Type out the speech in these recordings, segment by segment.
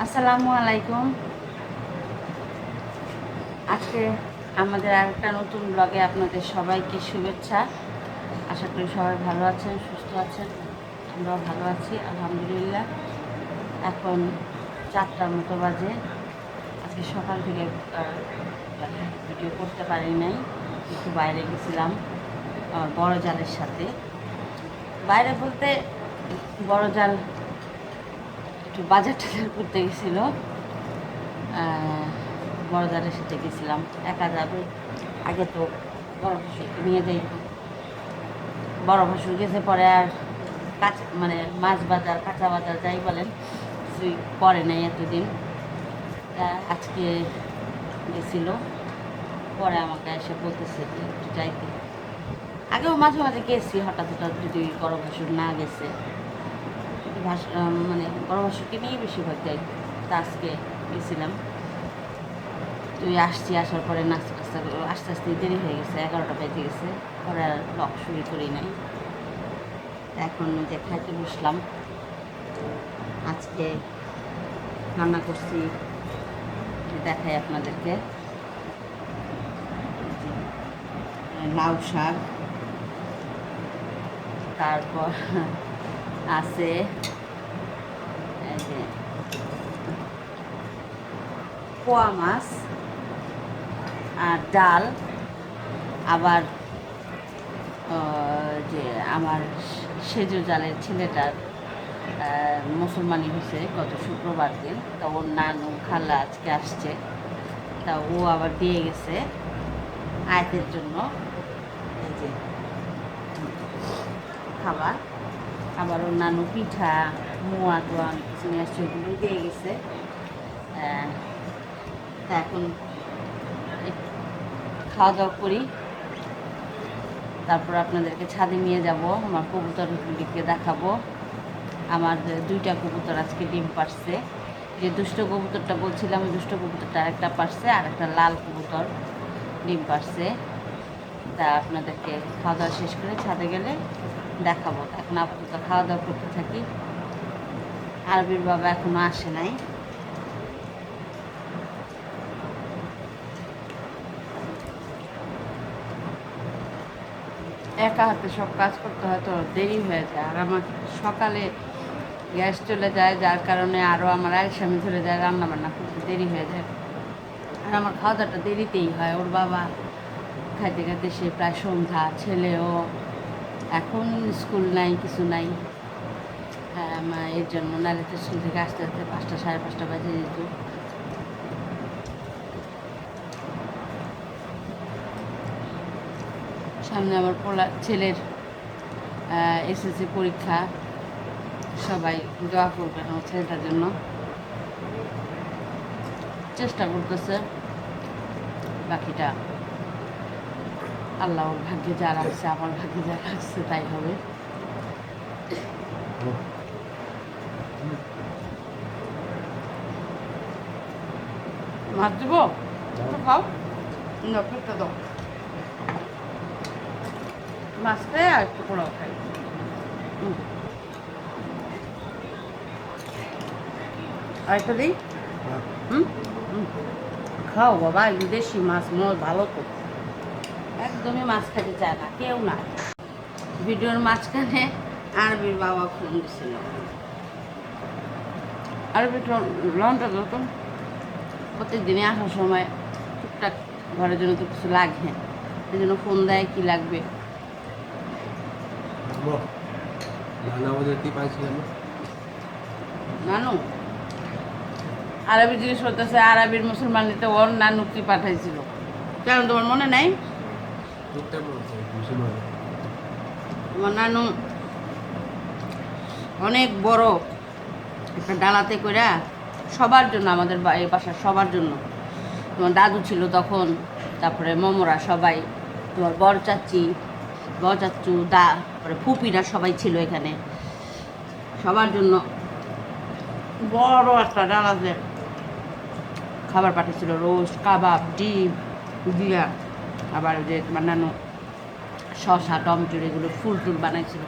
আসসালামু আলাইকুম। আজকে আমাদের আরেকটা নতুন ব্লগে আপনাদের সবাইকে শুভেচ্ছা। আশা করি সবাই ভালো আছেন, সুস্থ আছেন। আমরাও ভালো আছি আলহামদুলিল্লাহ। এখন 4টার মতো বাজে। আজকে সকাল থেকে ভিডিও করতে পারি নাই, একটু বাইরে গেছিলাম বড় জালের সাথে। বাইরে বলতে বড় জাল একটু বাজার টাজার করতে গেছিলো। বড় জালের সাথে গেছিলাম, একা যাবে। আগে তো বড় ভাসুরকে নিয়ে যাই, বড় ভাসুর গেছে পরে আর মানে মাছ বাজার কাঁচা বাজার যাই বলেন কিছুই করে নাই এতদিন। আজকে গেছিল, পরে আমাকে এসে বলতেছে যে একটু যাইতে। আগেও মাঝে মাঝে গেছি, হঠাৎ হঠাৎ যদি বড় ভাসুর না গেছে, মানে বড় ভাসুরকে নিয়ে বেশিরভাগ যাই। তা আজকে গেছিলাম। তুই আসার পরে আস্তে আস্তে দেরি হয়ে গেছে, 11টা বেজে গেছে। পরে আর ব্লগ শুরু করি নাই। এখন যে খাইতে বসলাম। আজকে রান্না করছি, দেখাই আপনাদেরকে। লাউ শাক, তারপর আছে এই যে পোয়া মাছ আর ডাল। আবার যে আমার সেজ জালের ছেলেটার মুসলমানি হয়েছে গত শুক্রবার দিন। তা ওর নানু খালা আজকে আসছে, তা ও আবার দিয়ে গেছে আয়াতের জন্য এই যে খাবার। আবার ওর নানু পিঠা মোয়া টোয়া অনেক কিছু নিয়ে আসছে, ওগুলো দিয়ে গেছে। তা এখন খাওয়া দাওয়া করি, তারপর আপনাদেরকে ছাদে নিয়ে যাব, আমার কবুতরগুলিকে দেখাবো। আমার 2টা কবুতর আজকে ডিম পারছে। যে দুষ্ট কবুতরটা বলছিলাম, ওই দুষ্ট কবুতরটা আরেকটা পারছে, আর একটা লাল কবুতর ডিম পারছে। তা আপনাদেরকে খাওয়া দাওয়া শেষ করে ছাদে গেলে দেখাবো। এখন আপাতত খাওয়া দাওয়া করতে থাকি। আরবির বাবা এখনও আসে নাই। একা হাতে সব কাজ করতে হয়তো দেরি হয়ে যায়, আর আমার সকালে গ্যাস চলে যায়, যার কারণে আরও আমার আলসামি ধরে যায়, রান্না বান্না করতে দেরি হয়ে যায়। আর আমার খাওয়া দাওয়াটা দেরিতেই হয়। ওর বাবা খাইতে খাইতে সে প্রায় সন্ধ্যা, ছেলেও এখন স্কুল নাই, কিছু নাই। এর জন্য নাহলে তো স্কুল থেকে আসতে আসতে 5টা সাড়ে 5টা বাজে যেত। সামনে আমার ছেলের এসএসসি পরীক্ষা। সবাই দোয়া করবেন আমার ছেলেটার জন্য। চেষ্টা করতেছে, বাকিটা আল্লাহ ওর ভাগ্যে যা রাখছে, আমার ভাগ্যে যা রাখছে তাই হবে। মাছ দেবো, খাও, পেটটা দাও। মাছ খাই আর একটু পোড়াও খাই। আরেকটা দিই। হুম হুম, খাও বাবা, দেশি মাছ ভালো তো। একদমই মাছ খেতে চায় না, কেউ না। ভিডিওর মাঝখানে আরবির বাবা ফোন দিছিল। আরবি লনটা যখন প্রত্যেক দিনে আসার সময় টুকটাক ঘরের জন্য তো কিছু লাগে, সেই জন্য ফোন দেয় কি লাগবে। নানু আরবি জিজ্ঞেস করতেছে, আরবির মুসলমান নিতে ওর নানু কি পাঠাইছিল, কেন তোমার মনে নাই? তোমার নানু অনেক বড় একটা ডালাতে কইরা সবার জন্য, আমাদের এই বাসার সবার জন্য, তোমার দাদু ছিল তখন, তারপরে মমরা সবাই, তোমার বড় চাচু তারপরে ফুপিরা সবাই ছিল এখানে, সবার জন্য বড় একটা ডালাতে খাবার পাঠিয়েছিল, রোস্ট, কাবাব, ডিম দিয়া। আবার যে তোমার নানু শসা টমেটোর এগুলো ফুল টুল বানাইছিল,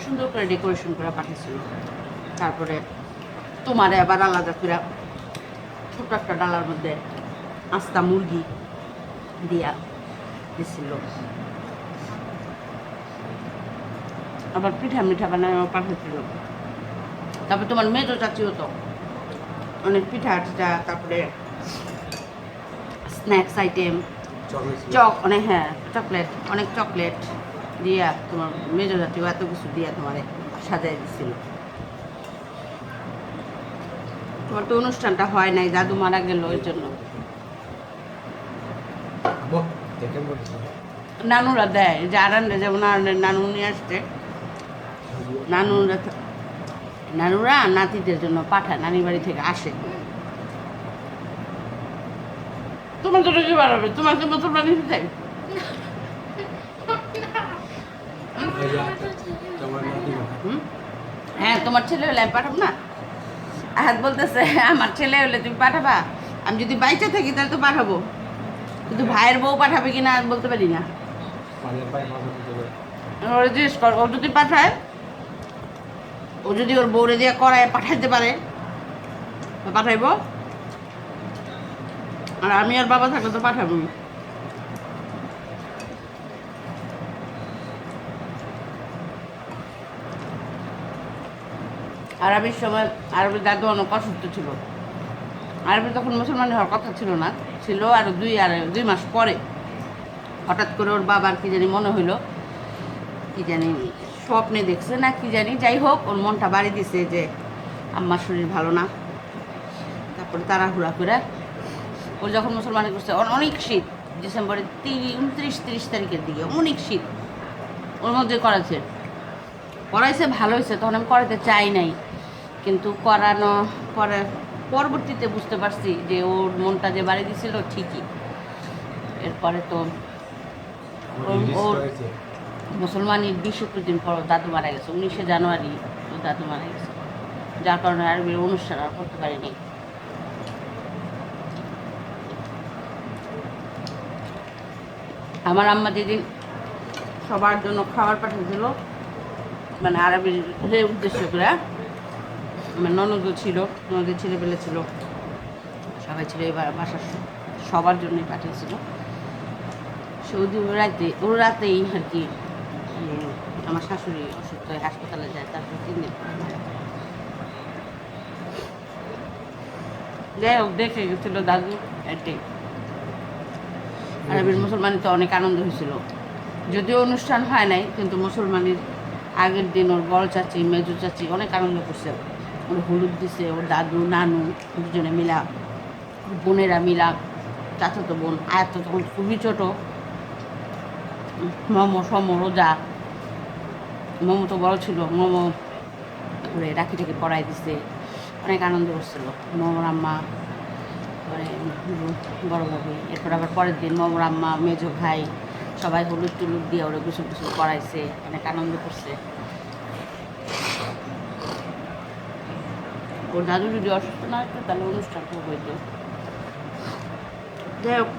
সুন্দর করে ডেকোরেশন করে পাঠিয়েছিল। তারপরে তোমারে আবার আলাদা করে ছোট একটা ডালার মধ্যে আস্তা মুরগি দিয়া দিছিল। আবার পিঠা মিঠা বানায় পাঠাচ্ছিল। তারপর তোমার মেজো চাচিও তো অনেক পিঠা টিঠা, তারপরে স্ন্যাক্স আইটেম, অনেক, হ্যাঁ চকলেট, অনেক চকলেট দিয়া তোমার মেজো জাতীয় এত কিছু দিয়া তোমার সাজাই দিছিল। তোমার তো অনুষ্ঠানটা হয় নাই, দাদু মারা গেল ওই জন্য। নানুরা দেয় যে আরান্ডে, যেমন নানু নিয়ে আসছে, নানুরা নাতিদের জন্য পাঠায়, নানির বাড়ি থেকে আসে। তোমার জন্য কি বাড়াবে? তোমার কি মুসলমান নিতে চাই? হ্যাঁ, তোমার ছেলে হলে আমি পাঠাবো না? আহাত বলতেছে আমার ছেলে হলে তুমি পাঠাবা, আমি যদি বাইচে থাকি তাহলে তো পাঠাবো, কিন্তু ভাইয়ের বউ পাঠাবে কিনা বলতে পারি না। ওরা জিজ্ঞেস কর, ও যদি পাঠায়, ও যদি ওর বউরে দিয়ে করায় পাঠাইতে পারে পাঠাইব, আর আমি আর বাবা থাকলে তো পাঠাবো। আরবির সময় আরবির দাদু অনেক অসুস্থ ছিল। আরবি তখন মুসলমান হওয়ার কথা ছিল না, ছিল আর দুই মাস পরে হঠাৎ করে ওর বাবার কি জানি মনে হইলো, কি জানি স্বপ্নে দেখছে না কি জানি, যাই হোক ওর মনটা বাড়ি দিছে যে আম্মার শরীর ভালো না। তারপরে তাড়াহুড়া করে ও যখন মুসলমানি করছে, অনেক শীত, ডিসেম্বরের 29-30 তারিখের দিকে অনেক শীত ওর মধ্যে করাইছে ভালো হয়েছে। তখন আমি করাতে চাই নাই, কিন্তু করানো পরে পরবর্তীতে বুঝতে পারছি যে ওর মনটা যে বাড়ি দিছিল ঠিকই। এরপরে তো ওর মুসলমানের 20-21 দিন পর দাদু মারা গেছে, 19শে জানুয়ারি ওর দাদু মারা গেছে, যার কারণে আরবির অনুষ্ঠান আর করতে পারিনি। আমার আম্মা যেদিন সবার জন্য খাবার পাঠিয়েছিল, মানে আরবির উদ্দেশ্য করে, আমার ননদও ছিল, ননদের ছেলেপেলে ছিল, সবাই ছিল, এবার বাসার সবার জন্যই পাঠিয়েছিল। সৌদি রাতেই আর কি আমার শাশুড়ি অসুস্থ হয়ে হাসপাতালে যায়, তারপর 3 দিন যাই হোক দেখে গেছিলো দাদু। এটাই আরবির মুসলমানি তো অনেক আনন্দ হয়েছিল, যদিও অনুষ্ঠান হয় নাই, কিন্তু মুসলমানির আগের দিন ওর বড় চাচি মেজো চাচি অনেক আনন্দ করছে। ওর হলুদ দিছে, ওর দাদু নানু দুজনে মিলা, বোনেরা মিলা, চাচাতো বোন আয়াত তো তখন খুবই ছোটো, মোমো রোজা, মোমো তো বড় ছিল, মোমো করে রাখি টাকি পড়াই দিছে, অনেক আনন্দ করছিল মোমোর আম্মা, মানে বড় ভাবি। এরপর আবার পরের দিন মোমোর আম্মা মেজো ভাই সবাই হলুদ টুলুদ দিয়ে ওরা গোসল গোসল করাইছে, অনেক আনন্দ করছে। ওর দাদু যদি অসুস্থ না হতো তাহলে অনুষ্ঠানটা হইতো। যাই হোক,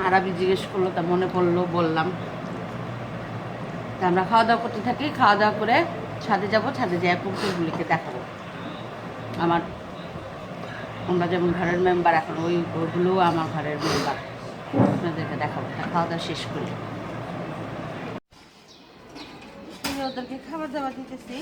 আরবি জিজ্ঞেস করলো, তা মনে পড়লো, বললাম। তা আমরা খাওয়া দাওয়া করতে থাকি, খাওয়া দাওয়া করে ছাদে যাবো, ছাদে যাই পুকুরগুলিকে দেখাবো। আমরা যেমন ঘরের মেম্বার, এখন ওইগুলোও আমার ঘরের মেম্বার, আপনাদেরকে দেখাবো। খাওয়া দাওয়া শেষ করি, ওদেরকে খাবার দাবার দিতেছি।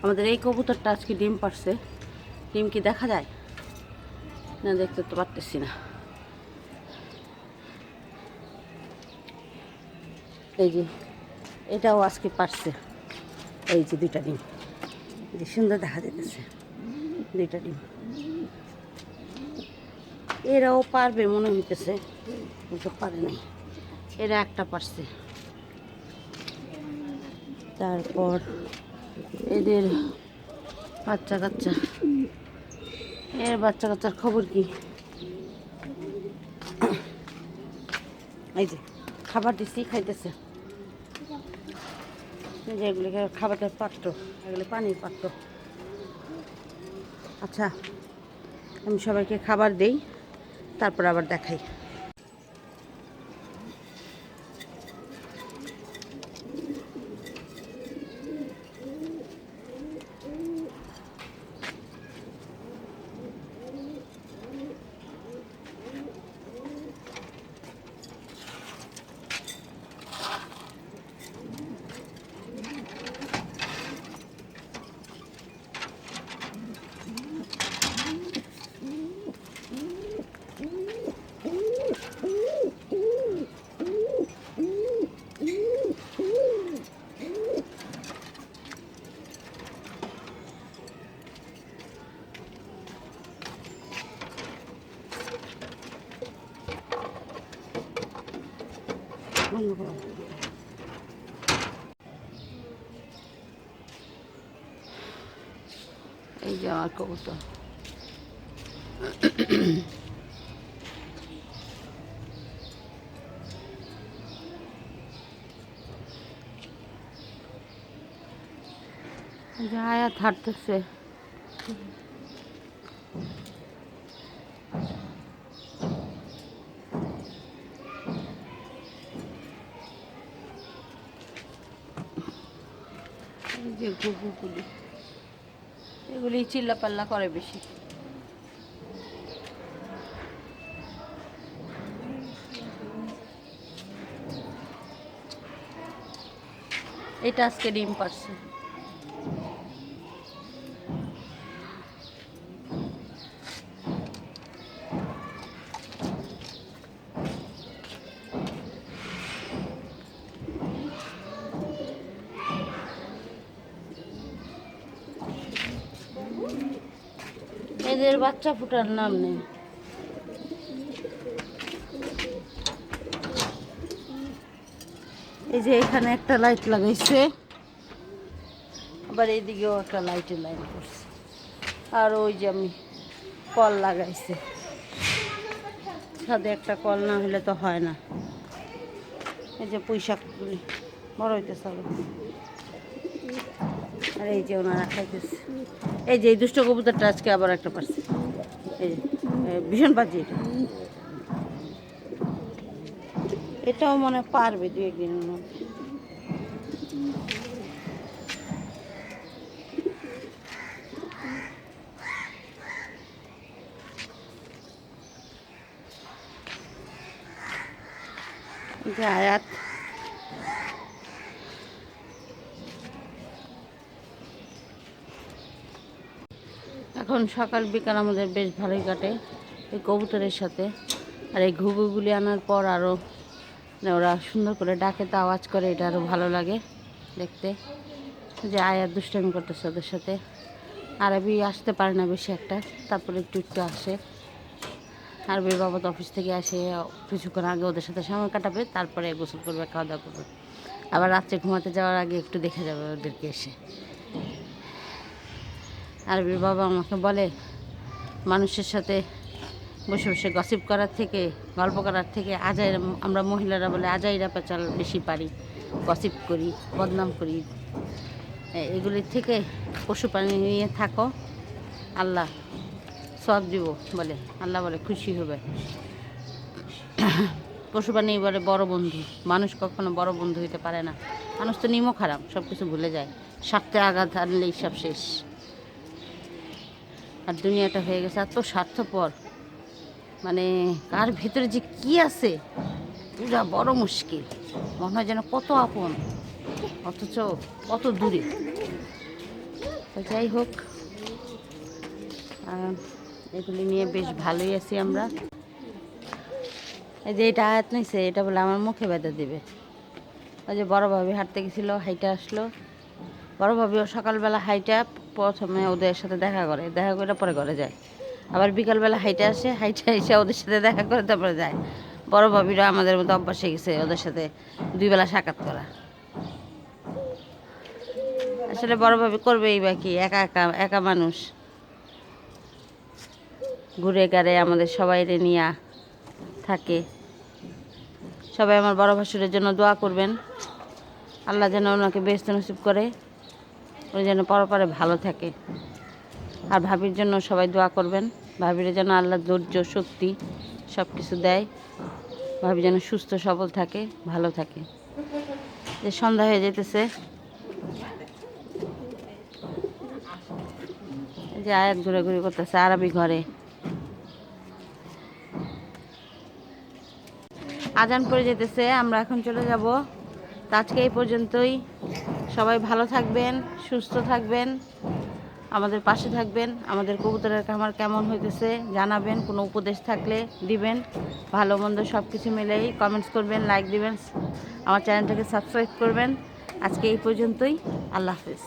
আমাদের এই কবুতরটা আজকে ডিম পারছে। ডিম কি দেখা যায় না? দেখতে তো পারতেছি না। এই যে এটাও আজকে পারছে। এই যে দুইটা ডিম, যে সুন্দর দেখা যেতেছে দুইটা ডিম। এরাও পারবে মনে হইতেছে, কিন্তু পারে নাই। এরা একটা পারছে। তারপর এদের বাচ্চা কাচ্চা, এর বাচ্চা কাচ্চার খবর কি? এই যে খাবার দিচ্ছি, খাইতেছে। যে এগুলিকে খাবারের পাত্র, এগুলি পানির পাত্র। আচ্ছা, আমি সবাইকে খাবার দেই, তারপর আবার দেখাই। এই যে আমার কবুতর। আয়াত হাঁটতেছে। এই যে ঘুঘুগুলি, এগুলি চিল্লাপাল্লা করে বেশি। এটা আজকে ডিম পারছে। এদের বাচ্চা ফুটার নাম নেই। এই যে এখানে একটা লাইট লাগাইছে, আবার এইদিকেও একটা লাইটের লাইন করছে। আর ওই যে আমি কল লাগাইছে, ছাদে একটা কল না হলে তো হয় না। এই যে পুঁইশাকগুলি বড় হইতেছে। আর এই যে ওনারা খাইতেছে। এই যে এই দুষ্ট কবুতরটা আজকে আবার একটা পারছে। এই যে ভীষণ বাজে এটা। এটাও মনে পারবে দু একদিনের মধ্যে। যে আয়াত এখন সকাল বিকাল আমাদের বেশ ভালোই কাটে এই কবুতরের সাথে। আর এই ঘুঘুগুলি আনার পর আরও ওরা সুন্দর করে ডাকে, তো আওয়াজ করে, এটা আরও ভালো লাগে দেখতে। যে আয়াত দুষ্টামি করতেছে ওদের সাথে। আরবি আসতে পারে না বেশি একটা, তারপরে একটু একটু আসে। আরবির বাবা তো অফিস থেকে আসে, কিছুক্ষণ আগে ওদের সাথে সময় কাটাবে, তারপরে গোসল করবে, খাওয়া দাওয়া করবে। আবার রাত্রে ঘুমাতে যাওয়ার আগে একটু দেখে যাবে ওদেরকে এসে। আরবির বাবা আমাকে বলে, মানুষের সাথে বসে বসে গসিপ করার থেকে, গল্প করার থেকে আজাইরা, আমরা মহিলারা বলে আজাইরা পেঁচাল বেশি পারি, গসিপ করি, বদনাম করি। এগুলির থেকে পশু প্রাণী নিয়ে থাকো, আল্লাহ সব দিব বলে, আল্লাহ বলে খুশি হবে। পশু প্রাণী বলে বড় বন্ধু, মানুষ কখনো বড় বন্ধু হইতে পারে না। মানুষ তো নিমও খারাপ, সব কিছু ভুলে যায়, স্বার্থে আঘাত আনলেই সব শেষ। আর দুনিয়াটা হয়ে গেছে এত স্বার্থপর, মানে কার ভিতরে যে কি আছে পুরা বড় মুশকিল। মনে হয় যেন কত আপন, অথচ কত দূরে। তো যাই হোক, এগুলি নিয়ে বেশ ভালোই আছি আমরা। এই যে এটা আয়াত নিছে, এটা বলে আমার মুখে বেঁধে দিবে। ওই যে বড় ভাবি হাঁটতে গেছিলো, হাইটা আসলো। বড় ভাবিও সকালবেলা হাইটা প্রথমে ওদের সাথে দেখা করে পরে ঘরে যায়। আবার বিকালবেলা হাইটা আসে, হাইটা এসে ওদের সাথে দেখা করে তারপরে যায়। বড় ভাবিরা আমাদের মতো অভ্যাস হয়ে গেছে ওদের সাথে 2 বেলা সাক্ষাৎ করা। আসলে বড় ভাবি করবেই বা কি, একা একা একা মানুষ, ঘুরে গাড়ে আমাদের সবাইরে নিয়ে থাকে। সবাই আমার বড় ভাসুরের জন্য দোয়া করবেন, আল্লাহ যেন ওনাকে বেহেশত নসিব করে, উনি যেন পরপারে ভালো থাকে। আর ভাবির জন্য সবাই দোয়া করবেন, ভাবির যেন আল্লাহ ধৈর্য শক্তি সব কিছু দেয়, ভাবি যেন সুস্থ সবল থাকে, ভালো থাকে। যে সন্ধ্যা হয়ে যেতেছে, যে আয়াত ঘুরাঘুরি করতেছে আরবি ঘরে। আজান পড়ে যেতেছে, আমরা এখন চলে যাব। তো আজকে এই পর্যন্তই। সবাই ভালো থাকবেন, সুস্থ থাকবেন, আমাদের পাশে থাকবেন। আমাদের কবুতরের খামার কেমন হইতেছে জানাবেন, কোনো উপদেশ থাকলে দিবেন। ভালো মন্দ সব কিছু মিলেই কমেন্টস করবেন, লাইক দিবেন, আমার চ্যানেলটাকে সাবস্ক্রাইব করবেন। আজকে এই পর্যন্তই। আল্লাহ হাফেজ।